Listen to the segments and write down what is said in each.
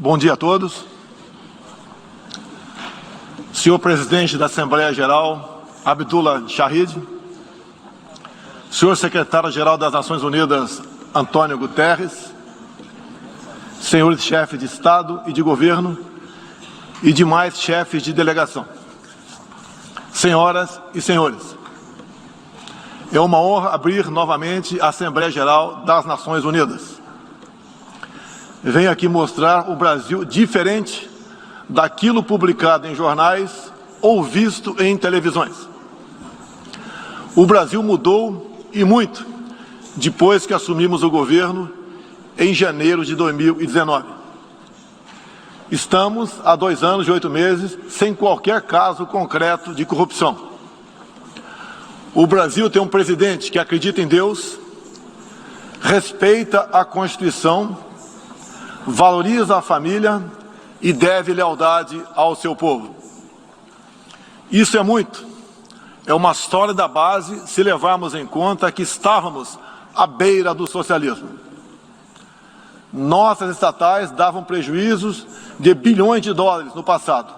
Bom dia a todos. Senhor Presidente da Assembleia Geral, Abdullah Shahid, Senhor Secretário-Geral das Nações Unidas, Antônio Guterres, senhores chefes de Estado e de Governo e demais chefes de delegação, senhoras e senhores, é uma honra abrir novamente a Assembleia Geral das Nações Unidas. Venho aqui mostrar o Brasil diferente daquilo publicado em jornais ou visto em televisões. O Brasil mudou e muito depois que assumimos o governo em janeiro de 2019. Estamos há 2 anos e 8 meses sem qualquer caso concreto de corrupção. O Brasil tem um presidente que acredita em Deus, respeita a Constituição, valoriza a família e deve lealdade ao seu povo. Isso é muito. É uma sólida base se levarmos em conta que estávamos à beira do socialismo. Nossas estatais davam prejuízos de bilhões de dólares no passado.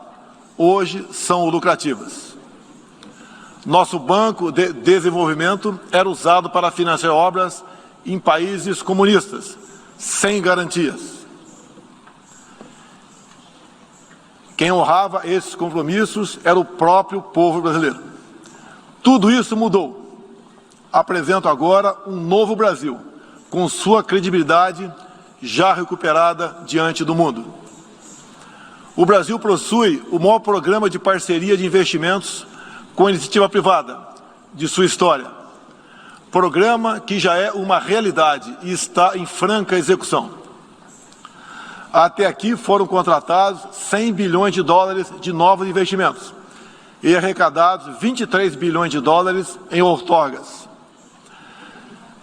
Hoje são lucrativas. Nosso Banco de Desenvolvimento era usado para financiar obras em países comunistas, sem garantias. Quem honrava esses compromissos era o próprio povo brasileiro. Tudo isso mudou. Apresento agora um novo Brasil, com sua credibilidade já recuperada diante do mundo. O Brasil possui o maior programa de parceria de investimentos com a iniciativa privada de sua história. Programa que já é uma realidade e está em franca execução. Até aqui foram contratados 100 bilhões de dólares de novos investimentos e arrecadados 23 bilhões de dólares em outorgas.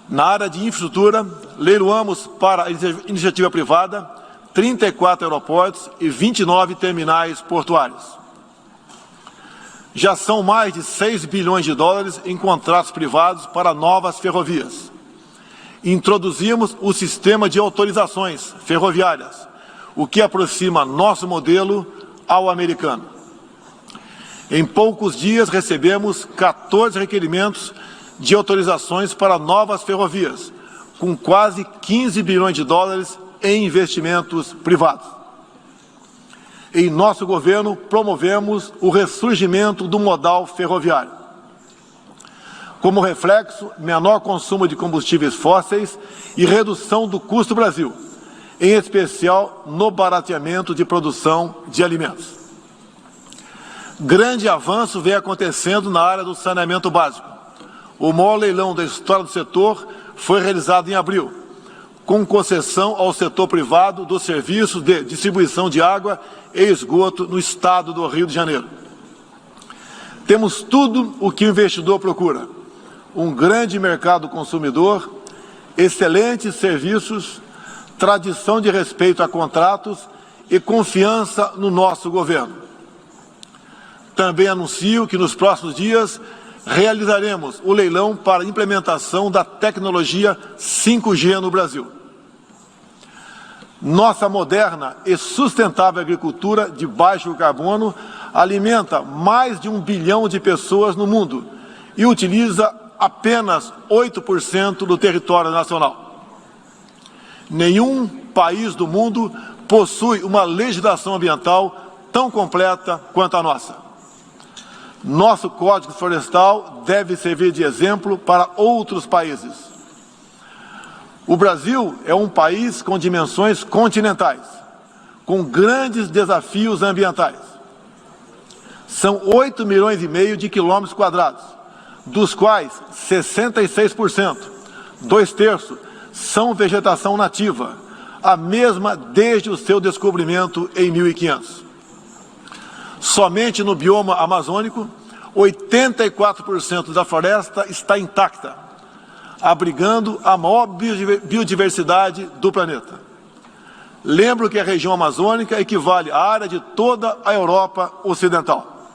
Na área de infraestrutura, leiloamos para a iniciativa privada 34 aeroportos e 29 terminais portuários. Já são mais de 6 bilhões de dólares em contratos privados para novas ferrovias. Introduzimos o sistema de autorizações ferroviárias, o que aproxima nosso modelo ao americano. Em poucos dias recebemos 14 requerimentos de autorizações para novas ferrovias, com quase 15 bilhões de dólares em investimentos privados. Em nosso governo, promovemos o ressurgimento do modal ferroviário. Como reflexo, menor consumo de combustíveis fósseis e redução do custo do Brasil, em especial no barateamento de produção de alimentos. Grande avanço vem acontecendo na área do saneamento básico. O maior leilão da história do setor foi realizado em abril, com concessão ao setor privado dos serviços de distribuição de água e esgoto no estado do Rio de Janeiro. Temos tudo o que o investidor procura: um grande mercado consumidor, excelentes serviços, tradição de respeito a contratos e confiança no nosso governo. Também anuncio que nos próximos dias realizaremos o leilão para a implementação da tecnologia 5G no Brasil. Nossa moderna e sustentável agricultura de baixo carbono alimenta mais de 1 bilhão de pessoas no mundo e utiliza apenas 8% do território nacional. Nenhum país do mundo possui uma legislação ambiental tão completa quanto a nossa. Nosso Código Florestal deve servir de exemplo para outros países. O Brasil é um país com dimensões continentais, com grandes desafios ambientais. São 8,5 milhões de quilômetros quadrados, dos quais 66%, 2/3, são vegetação nativa, a mesma desde o seu descobrimento em 1500. Somente no bioma amazônico, 84% da floresta está intacta, abrigando a maior biodiversidade do planeta. Lembro que a região amazônica equivale à área de toda a Europa Ocidental.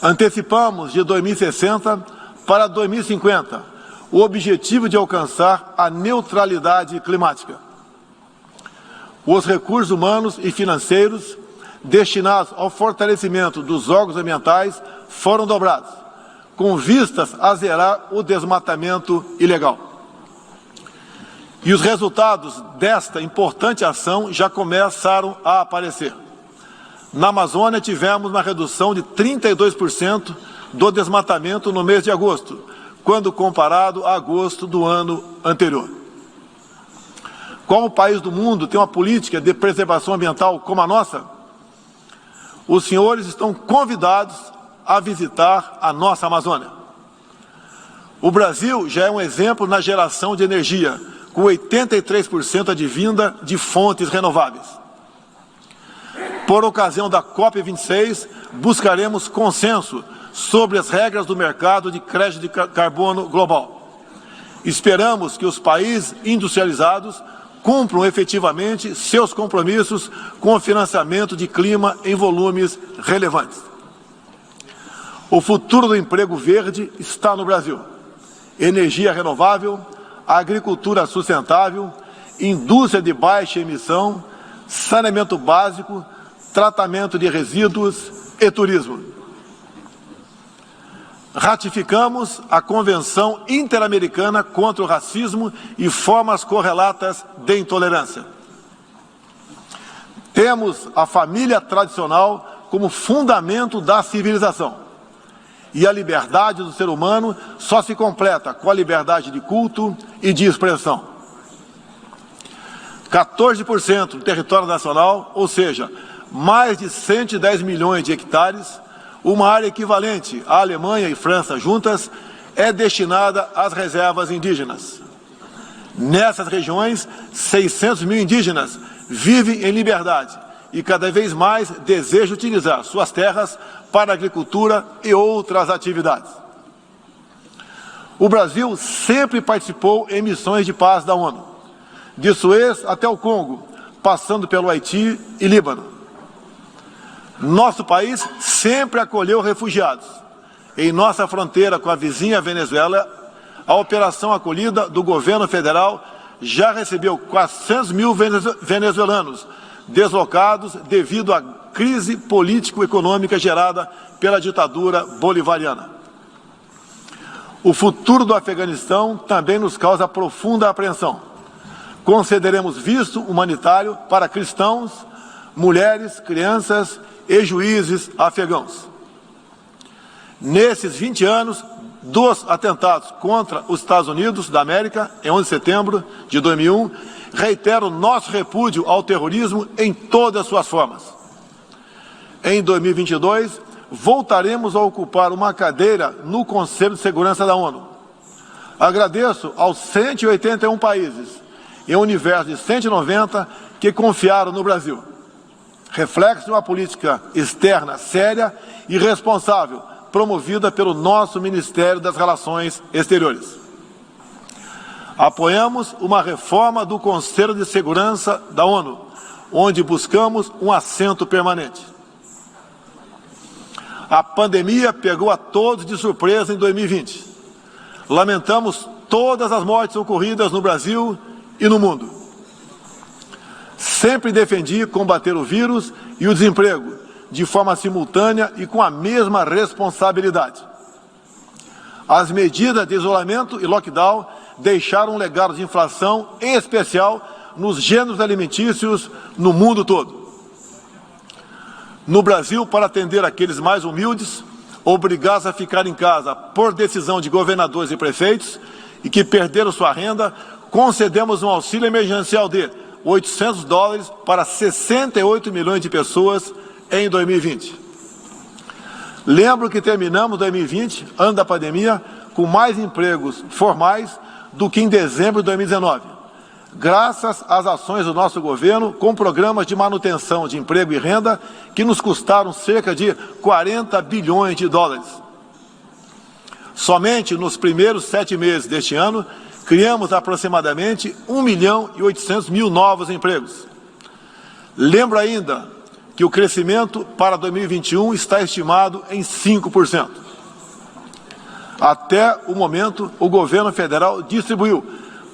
Antecipamos de 2060 para 2050 o objetivo de alcançar a neutralidade climática. Os recursos humanos e financeiros destinados ao fortalecimento dos órgãos ambientais foram dobrados, com vistas a zerar o desmatamento ilegal. E os resultados desta importante ação já começaram a aparecer. Na Amazônia, tivemos uma redução de 32% do desmatamento no mês de agosto, quando comparado a agosto do ano anterior. Qual país do mundo tem uma política de preservação ambiental como a nossa? Os senhores estão convidados a visitar a nossa Amazônia. O Brasil já é um exemplo na geração de energia, com 83% advinda de fontes renováveis. Por ocasião da COP26, buscaremos consenso sobre as regras do mercado de crédito de carbono global. Esperamos que os países industrializados cumpram efetivamente seus compromissos com o financiamento de clima em volumes relevantes. O futuro do emprego verde está no Brasil. Energia renovável, agricultura sustentável, indústria de baixa emissão, saneamento básico, tratamento de resíduos e turismo. Ratificamos a Convenção Interamericana contra o Racismo e formas correlatas de intolerância. Temos a família tradicional como fundamento da civilização. E a liberdade do ser humano só se completa com a liberdade de culto e de expressão. 14% do território nacional, ou seja, mais de 110 milhões de hectares, uma área equivalente à Alemanha e França juntas, é destinada às reservas indígenas. Nessas regiões, 600 mil indígenas vivem em liberdade e cada vez mais desejam utilizar suas terras para a agricultura e outras atividades. O Brasil sempre participou em missões de paz da ONU, de Suez até o Congo, passando pelo Haiti e Líbano. Nosso país sempre acolheu refugiados. Em nossa fronteira com a vizinha Venezuela, a operação acolhida do governo federal já recebeu 400 mil venezuelanos deslocados devido à crise político-econômica gerada pela ditadura bolivariana. O futuro do Afeganistão também nos causa profunda apreensão. Concederemos visto humanitário para cristãos, mulheres, crianças e juízes afegãos. Nesses 20 anos dos atentados contra os Estados Unidos da América, em 11 de setembro de 2001, reitero nosso repúdio ao terrorismo em todas as suas formas. Em 2022, voltaremos a ocupar uma cadeira no Conselho de Segurança da ONU. Agradeço aos 181 países, em um universo de 190, que confiaram no Brasil. Reflexo de uma política externa séria e responsável, promovida pelo nosso Ministério das Relações Exteriores. Apoiamos uma reforma do Conselho de Segurança da ONU, onde buscamos um assento permanente. A pandemia pegou a todos de surpresa em 2020. Lamentamos todas as mortes ocorridas no Brasil e no mundo. Sempre defendi combater o vírus e o desemprego de forma simultânea e com a mesma responsabilidade. As medidas de isolamento e lockdown deixaram um legado de inflação, em especial nos gêneros alimentícios no mundo todo. No Brasil, para atender aqueles mais humildes, obrigados a ficar em casa por decisão de governadores e prefeitos e que perderam sua renda, concedemos um auxílio emergencial de $800 para 68 milhões de pessoas em 2020. Lembro que terminamos 2020, ano da pandemia, com mais empregos formais do que em dezembro de 2019, graças às ações do nosso governo com programas de manutenção de emprego e renda que nos custaram cerca de 40 bilhões de dólares. Somente nos primeiros 7 meses deste ano, criamos aproximadamente 1.800.000 novos empregos. Lembro ainda que o crescimento para 2021 está estimado em 5%. Até o momento, o governo federal distribuiu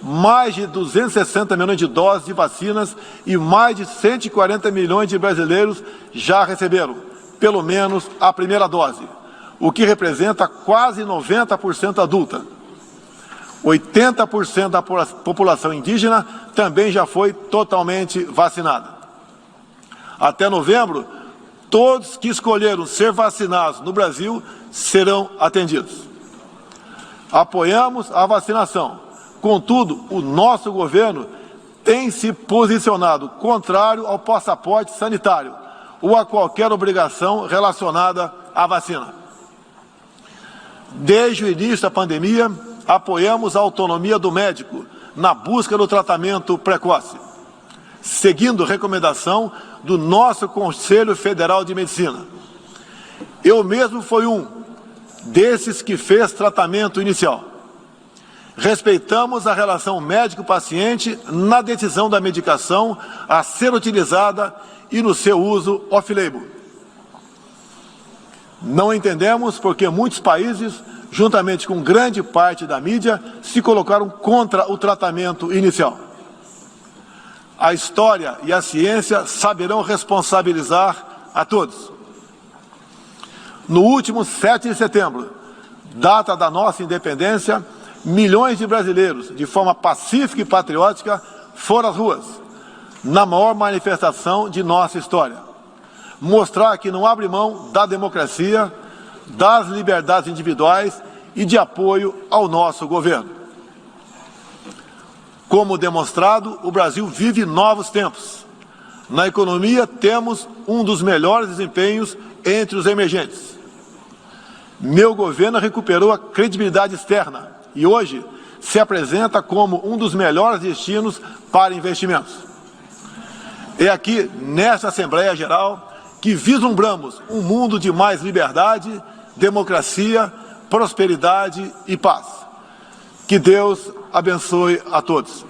mais de 260 milhões de doses de vacinas e mais de 140 milhões de brasileiros já receberam, pelo menos, a primeira dose, o que representa quase 90% adulta. 80% da população indígena também já foi totalmente vacinada. Até novembro, todos que escolheram ser vacinados no Brasil serão atendidos. Apoiamos a vacinação. Contudo, o nosso governo tem se posicionado contrário ao passaporte sanitário ou a qualquer obrigação relacionada à vacina. Desde o início da pandemia, apoiamos a autonomia do médico na busca do tratamento precoce, seguindo recomendação do nosso Conselho Federal de Medicina. Eu mesmo fui um desses que fez tratamento inicial. Respeitamos a relação médico-paciente na decisão da medicação a ser utilizada e no seu uso off-label. Não entendemos porque muitos países, juntamente com grande parte da mídia, se colocaram contra o tratamento inicial. A história e a ciência saberão responsabilizar a todos. No último 7 de setembro, data da nossa independência, milhões de brasileiros, de forma pacífica e patriótica, foram às ruas, na maior manifestação de nossa história. Mostrar que não abre mão da democracia, das liberdades individuais e de apoio ao nosso governo. Como demonstrado, o Brasil vive novos tempos. Na economia, temos um dos melhores desempenhos entre os emergentes. Meu governo recuperou a credibilidade externa e hoje se apresenta como um dos melhores destinos para investimentos. É aqui, nesta Assembleia Geral, que vislumbramos um mundo de mais liberdade, democracia, prosperidade e paz. Que Deus abençoe a todos.